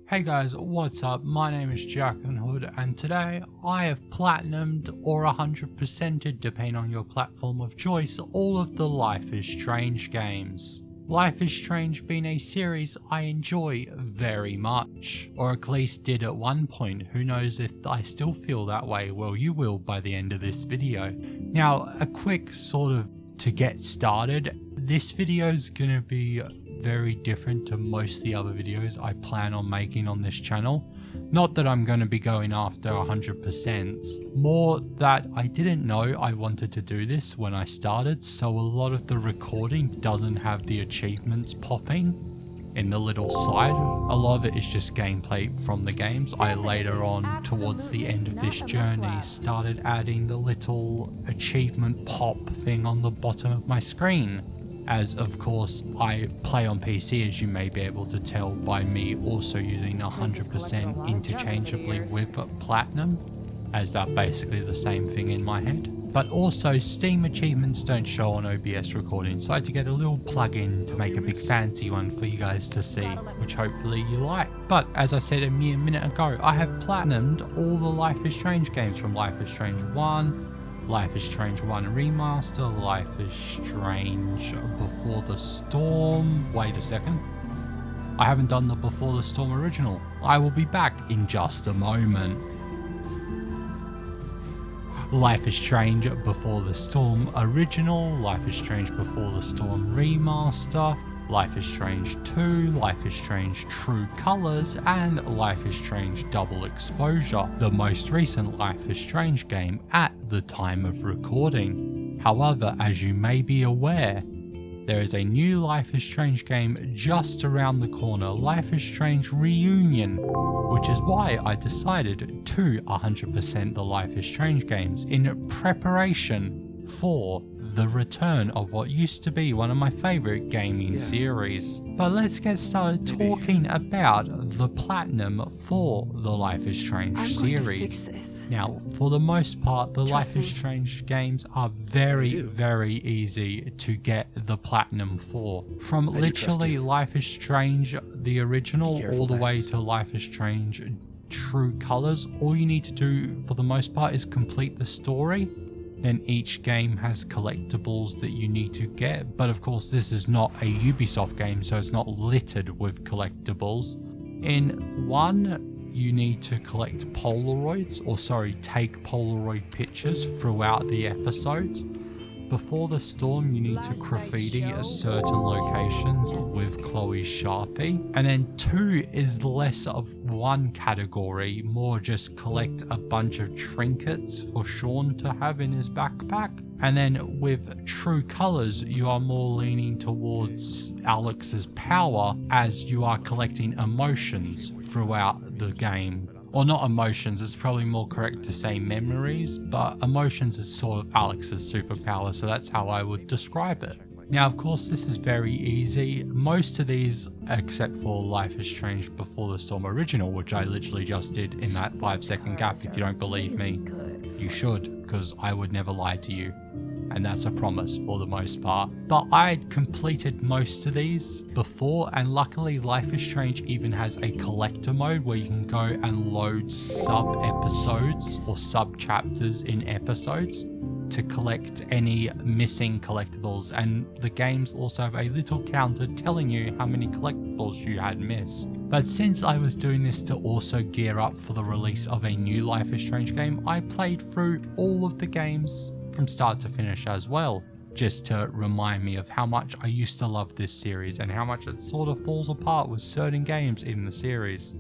Hey guys, what's up? My name is Hood, and today I have platinumed or 100%ed, depending on your platform of choice, all of the Life is Strange games. Life is Strange being a series I enjoy very much, or at least did at one point. Who knows if I still feel that way? Well, you will by the end of this video. Now, a quick sort of to get started, this video is going to be very different to most of the other videos I plan on making on this channel. Not that I'm going to be going after 100%, more that I didn't know I wanted to do this when I started, so a lot of the recording doesn't have the achievements popping in the little side. A lot of it is just gameplay from the games. I later on, towards the end of this journey, started adding the little achievement pop thing on the bottom of my screen. As of course I play on PC, as you may be able to tell by me also using 100% interchangeably with Platinum, as they're basically the same thing in my head. But also Steam achievements don't show on OBS recording, so I had to get a little plug-in to make a big fancy one for you guys to see, which hopefully you like. But as I said a mere minute ago, I have platinumed all the Life is Strange games, from Life is Strange 1, Life is Strange 1 Remaster, Life is Strange Before the Storm. Wait a second. I haven't done the Before the Storm original. I will be back in just a moment. Life is Strange Before the Storm Original, Life is Strange Before the Storm Remaster, Life is Strange 2, Life is Strange True Colors, and Life is Strange Double Exposure, the most recent Life is Strange game at the time of recording. However, as you may be aware, there is a new Life is Strange game just around the corner, Life is Strange Reunion, which is why I decided to 100% the Life is Strange games in preparation for the return of what used to be one of my favourite gaming series. But let's get started talking about the platinum for the Life is Strange series. Now, for the most part, the Life is Strange games are very easy to get the platinum for. From literally Life is Strange, the original, all the way to Life is Strange True Colors, all you need to do for the most part is complete the story. Then each game has collectibles that you need to get, but of course this is not a Ubisoft game, so it's not littered with collectibles. In one, you need to collect Polaroids, or sorry, take Polaroid pictures throughout the episodes. Before the Storm, you need to graffiti certain locations with Chloe's Sharpie. And then 2 is less of one category, more just collect a bunch of trinkets for Sean to have in his backpack. And then with True Colors, you are more leaning towards Alex's power, as you are collecting emotions throughout the game. Or not emotions, it's probably more correct to say memories, but emotions is sort of Alex's superpower, so that's how I would describe it. Now, of course, this is very easy. Most of these, except for Life is Strange Before the Storm Original, which I literally just did in that 5-second gap. If you don't believe me, you should, because I would never lie to you. And that's a promise for the most part. But I had completed most of these before, and luckily Life is Strange even has a collector mode where you can go and load sub episodes or sub chapters in episodes to collect any missing collectibles, and the games also have a little counter telling you how many collectibles you had missed. But since I was doing this to also gear up for the release of a new Life is Strange game, I played through all of the games from start to finish as well, just to remind me of how much I used to love this series and how much it sort of falls apart with certain games in the series.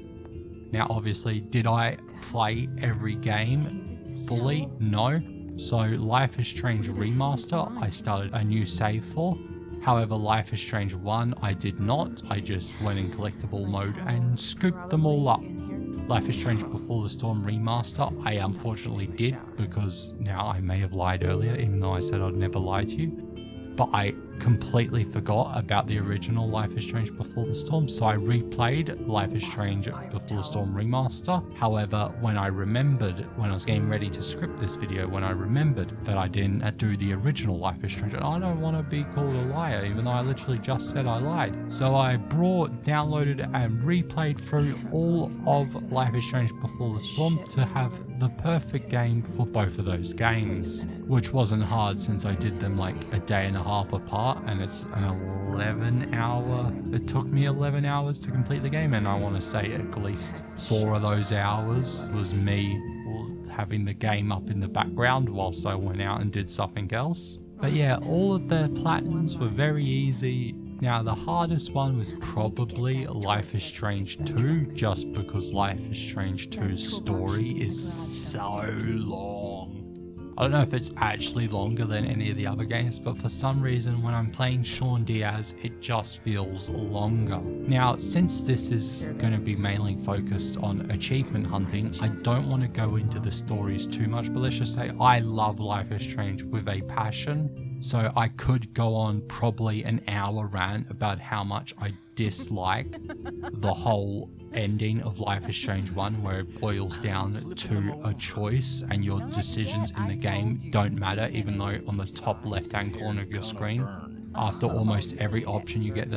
Now obviously, did I play every game fully? No. So Life is Strange Remaster I started a new save for. However, Life is Strange 1 I did not. I just went in collectible mode and scooped them all up. Life is Strange Before the Storm Remaster I unfortunately did, because now I may have lied earlier, even though I said I'd never lie to you. But I completely forgot about the original Life is Strange Before the Storm, so I replayed Life is Strange Before the Storm Remaster. However, when I was getting ready to script this video, when I remembered that I didn't do the original Life is Strange, and I don't want to be called a liar, even though I literally just said I lied. So I downloaded and replayed through all of Life is Strange Before the Storm to have the perfect game for both of those games, which wasn't hard since I did them like a day and a half apart, and it's it took me 11 hours to complete the game, and I want to say at least 4 of those hours was me having the game up in the background whilst I went out and did something else. But yeah, all of the platinums were very easy. Now the hardest one was probably Life is Strange 2, just because Life is Strange 2's story is so long. I don't know if it's actually longer than any of the other games, but for some reason when I'm playing Sean Diaz, it just feels longer. Now, since this is going to be mainly focused on achievement hunting, I don't want to go into the stories too much, but let's just say I love Life is Strange with a passion. So I could go on probably an hour rant about how much I dislike the whole ending of Life is Strange 1, where it boils down to a choice and your decisions in the game don't matter, even though on the top left hand corner of your screen, after almost every option you get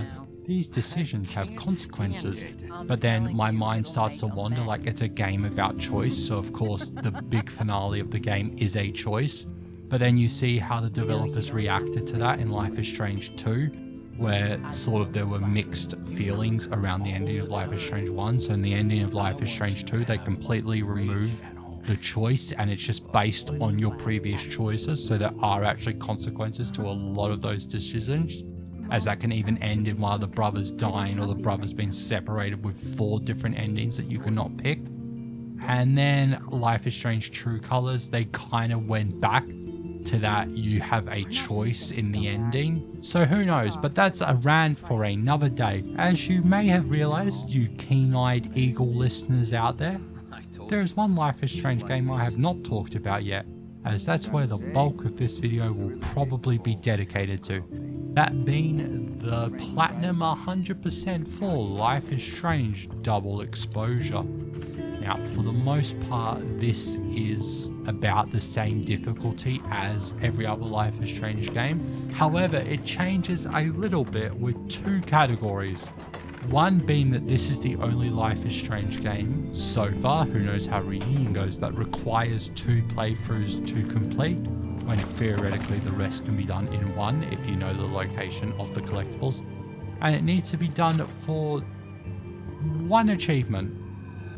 these decisions have consequences. But then my mind starts to wander like it's a game about choice, so of course the big finale of the game is a choice. But then you see how the developers reacted to that in Life is Strange 2, where sort of there were mixed feelings around the ending of Life is Strange 1. So in the ending of Life is Strange 2, they completely remove the choice and it's just based on your previous choices. So there are actually consequences to a lot of those decisions, as that can even end in one of the brothers dying or the brothers being separated with 4 different endings that you cannot pick. And then Life is Strange True Colors, they kind of went back to that you have a choice in the ending. So who knows, but that's a rant for another day. As you may have realized, you keen-eyed eagle listeners out there, there is one Life is Strange game I have not talked about yet, as that's where the bulk of this video will probably be dedicated to. That being the Platinum 100% for Life is Strange Double Exposure. Now, for the most part, this is about the same difficulty as every other Life is Strange game. However, it changes a little bit with 2 categories. One being that this is the only Life is Strange game so far, who knows how Reunion goes, that requires 2 playthroughs to complete, when theoretically the rest can be done in 1 if you know the location of the collectibles. And it needs to be done for 1 achievement.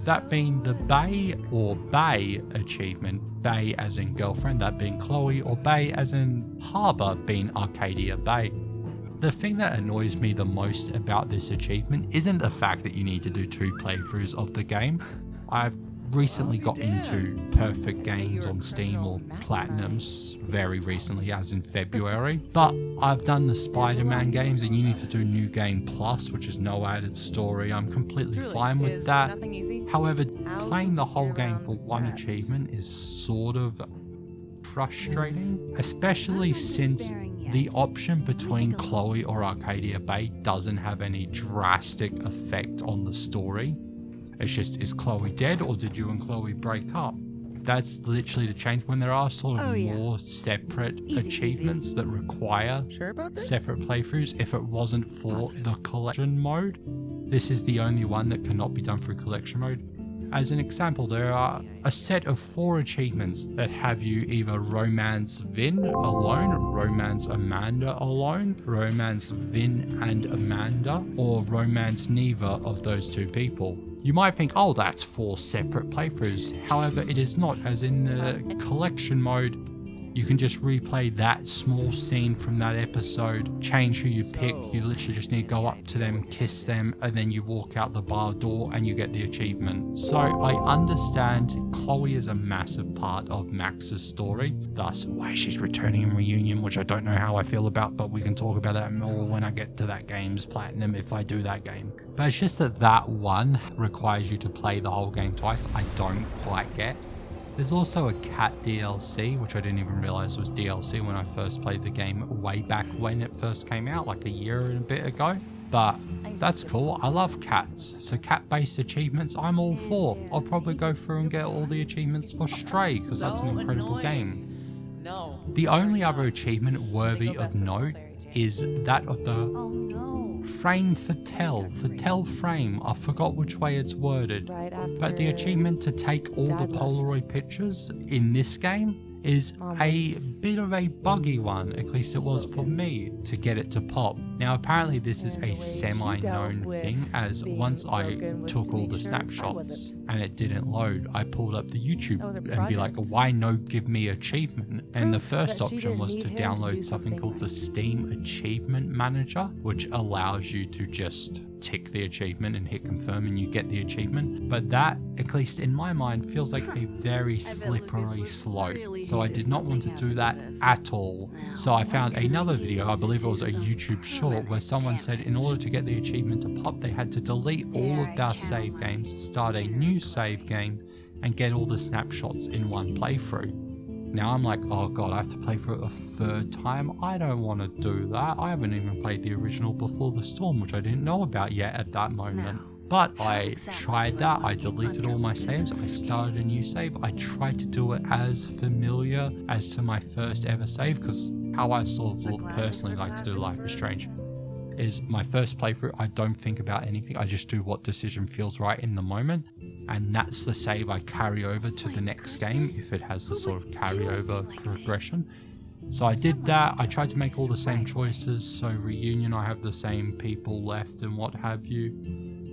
That being the Bay or Bay achievement, Bay as in girlfriend, that being Chloe, or Bay as in harbour, being Arcadia Bay. The thing that annoys me the most about this achievement isn't the fact that you need to do 2 playthroughs of the game. I've recently got into perfect games on Steam or Platinums very recently, as in February, but I've done the Spider-Man games and you need to do New Game Plus, which is no added story. I'm completely fine with that. However, playing the whole game for 1 achievement is sort of frustrating, especially since the option between Chloe or Arcadia Bay doesn't have any drastic effect on the story. It's just, is Chloe dead or did you and Chloe break up? That's literally the change when there are sort of more separate achievements that require separate playthroughs. If it wasn't for the collection mode, this is the only one that cannot be done through collection mode. As an example, there are a set of 4 achievements that have you either romance Vin alone, romance Amanda alone, romance Vin and Amanda, or romance neither of those 2 people. You might think, oh, that's 4 separate playthroughs. However, it is not, as in the collection mode, you can just replay that small scene from that episode, change who you pick, you literally just need to go up to them, kiss them, and then you walk out the bar door and you get the achievement. So I understand Chloe is a massive part of Max's story, thus why she's returning in Reunion, which I don't know how I feel about, but we can talk about that more when I get to that game's Platinum, if I do that game. But it's just that that one requires you to play the whole game twice. I don't quite get. There's also a cat DLC, which I didn't even realize was DLC when I first played the game way back when it first came out, like a year and a bit ago. But that's cool. I love cats. So cat-based achievements, I'm all for. I'll probably go through and get all the achievements for Stray, because that's an incredible game. The only other achievement worthy of note is that of the frame for tell frame. I forgot which way it's worded, but the achievement to take all the Polaroid pictures in this game is a bit of a buggy one, at least it was for me, to get it to pop. Now apparently this is a semi-known thing, as once I took all the snapshots and it didn't load, I pulled up the YouTube and be like, why no give me achievement? And the first option was to download something called the Steam Achievement Manager, which allows you to just tick the achievement and hit confirm and you get the achievement. But that, at least in my mind, feels like a very slippery slope. So I did not want to do that at all. So I found another video, I believe it was a YouTube short, where someone said in order to get the achievement to pop, they had to delete all of their save games, start a new save game, and get all the snapshots in one playthrough. Now I'm like, oh god, I have to play for it a third time? I don't want to do that. I haven't even played the original Before the Storm, which I didn't know about yet at that moment. But I tried that, I deleted all my saves, I started a new save, I tried to do it as familiar as to my first ever save, because how I sort of personally like to do Life is Strange is my first playthrough, I don't think about anything, I just do what decision feels right in the moment, and that's the save I carry over to the next game if it has the sort of carryover progression. So I did that, I tried to make all the same choices, so Reunion I have the same people left and what have you.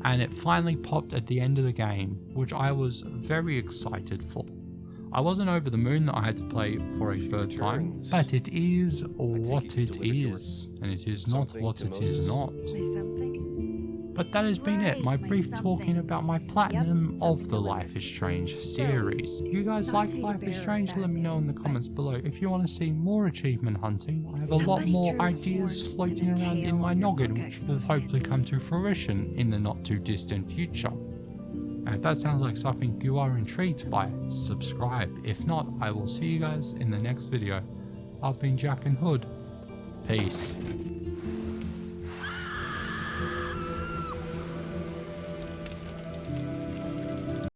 And it finally popped at the end of the game, which I was very excited for. I wasn't over the moon that I had to play for a third time, but it is what it is, and it is not what it is not. But that has been it, my brief talking about my platinum of the Life is Strange series. You guys like Life is Strange? Let me know in the comments below. If you want to see more achievement hunting, I have a lot more ideas floating around in my noggin, which will hopefully come to fruition in the not too distant future. And if that sounds like something you are intrigued by, subscribe. If not, I will see you guys in the next video. I've been Jack and Hood. Peace.